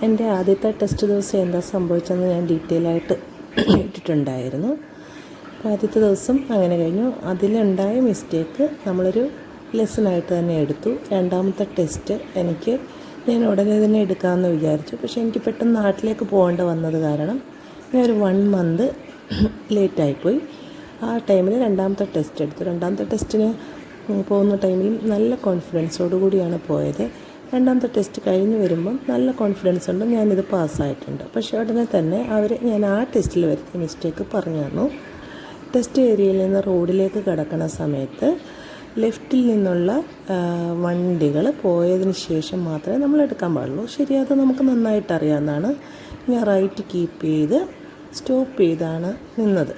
എൻ്റെ ആദ്യത്തെ ടെസ്റ്റ് ദിവസം എന്താ സംഭവിച്ചതെന്ന് ഞാൻ ഡീറ്റെയിൽ ആയിട്ട് ഇട്ടിട്ടുണ്ടായിരുന്നു. അപ്പോൾ ആദ്യത്തെ ദിവസം അങ്ങനെ കഴിഞ്ഞു. അതിലുണ്ടായ മിസ്റ്റേക്ക് നമ്മളൊരു ലെസണായിട്ട് തന്നെ എടുത്തു. രണ്ടാമത്തെ ടെസ്റ്റ് ഞാൻ ഉടനെ തന്നെ എടുക്കാമെന്ന് വിചാരിച്ചു. പക്ഷേ എനിക്ക് പെട്ടെന്ന് നാട്ടിലേക്ക് പോകേണ്ട വന്നത് കാരണം ഞാൻ ഒരു 1 month ലേറ്റായിപ്പോയി. ആ ടൈമിൽ രണ്ടാമത്തെ ടെസ്റ്റ് എടുത്തു. രണ്ടാമത്തെ ടെസ്റ്റിന് പോകുന്ന ടൈമിലും നല്ല കോൺഫിഡൻസോടു കൂടിയാണ് പോയത്. രണ്ടാമത്തെ ടെസ്റ്റ് കഴിഞ്ഞ് വരുമ്പം നല്ല കോൺഫിഡൻസ് ഉണ്ട്, ഞാനിത് പാസ്സായിട്ടുണ്ട്. പക്ഷേ ഉടനെ തന്നെ ഞാൻ ആ ടെസ്റ്റിൽ വരുത്തിയ മിസ്റ്റേക്ക് പറഞ്ഞു തന്നു. ടെസ്റ്റ് ഏരിയയിൽ നിന്ന് റോഡിലേക്ക് കടക്കുന്ന സമയത്ത് ലെഫ്റ്റിൽ നിന്നുള്ള വണ്ടികൾ പോയതിന് ശേഷം മാത്രമേ നമ്മൾ എടുക്കാൻ പാടുള്ളൂ. ശരി, അത് നമുക്ക് നന്നായിട്ട് അറിയാവുന്നതാണ്. ഞാൻ റൈറ്റ് കീപ്പ് ചെയ്ത് സ്റ്റോപ്പ് ചെയ്താണ് നിന്നത്.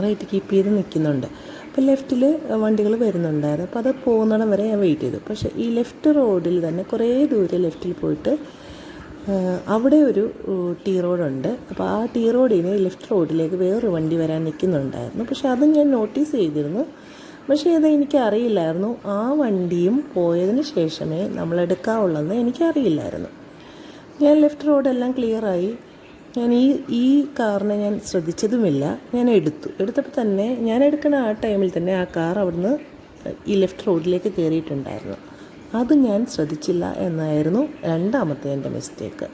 റൈറ്റ് കീപ്പ് ചെയ്ത് നിൽക്കുന്നുണ്ട്. അപ്പോൾ ലെഫ്റ്റിൽ വണ്ടികൾ വരുന്നുണ്ടായിരുന്നു. അപ്പോൾ അത് പോകുന്നിടം വരെ ഞാൻ വെയിറ്റ് ചെയ്തു. പക്ഷേ ഈ ലെഫ്റ്റ് റോഡിൽ തന്നെ കുറേ ദൂരെ ലെഫ്റ്റിൽ പോയിട്ട് അവിടെ ഒരു ടീ റോഡുണ്ട്. അപ്പോൾ ആ ടീ റോഡിന് ലെഫ്റ്റ് റോഡിലേക്ക് വേറൊരു വണ്ടി വരാൻ നിൽക്കുന്നുണ്ടായിരുന്നു. പക്ഷേ അതും ഞാൻ നോട്ടീസ് ചെയ്തിരുന്നു. പക്ഷേ അത് എനിക്കറിയില്ലായിരുന്നു. ആ വണ്ടിയും പോയതിന് ശേഷമേ നമ്മൾ എടുക്കാവുള്ളതെന്ന് എനിക്കറിയില്ലായിരുന്നു. ഞാൻ ലെഫ്റ്റ് റോഡെല്ലാം ക്ലിയറായി. ഞാൻ ഈ കാറിനെ ഞാൻ ശ്രദ്ധിച്ചതുമില്ല. ഞാൻ എടുത്തപ്പോൾ തന്നെ ഞാൻ എടുക്കുന്ന ആ ടൈമിൽ തന്നെ ആ കാർ അവിടുന്ന് ഈ ലെഫ്റ്റ് റോഡിലേക്ക് കയറിയിട്ടുണ്ടായിരുന്നു. അത് ഞാൻ ശ്രദ്ധിച്ചില്ല എന്നായിരുന്നു രണ്ടാമത്തെ എൻ്റെ മിസ്റ്റേക്ക്.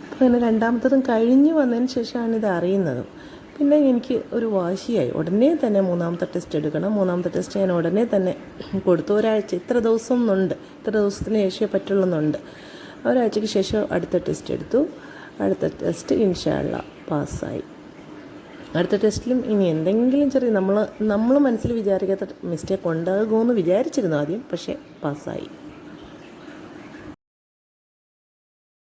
അപ്പോൾ അങ്ങനെ രണ്ടാമത്തതും കഴിഞ്ഞ് വന്നതിന് ശേഷമാണ് ഇത് അറിയുന്നതും. പിന്നെ എനിക്ക് ഒരു വാശിയായി. ഉടനെ തന്നെ മൂന്നാമത്തെ ടെസ്റ്റ് എടുക്കണം. മൂന്നാമത്തെ ടെസ്റ്റ് ഞാൻ ഉടനെ തന്നെ കൊടുത്തു. ഒരാഴ്ച ഇത്ര ദിവസത്തിന് ശേഷമേ പറ്റുള്ളൂന്നുണ്ട്. ഒരാഴ്ചയ്ക്ക് ശേഷം അടുത്ത ടെസ്റ്റ് എടുത്തു. അടുത്ത ടെസ്റ്റ് ഇൻഷാ അല്ലാഹ് പാസ്സായി. അടുത്ത ടെസ്റ്റിലും ഇനി എന്തെങ്കിലും നമ്മൾ മനസ്സിൽ വിചാരിക്കാത്ത മിസ്റ്റേക്ക് ഉണ്ടാകുമെന്ന് വിചാരിച്ചിരുന്നു ആദ്യം. പക്ഷേ പാസ്സായി.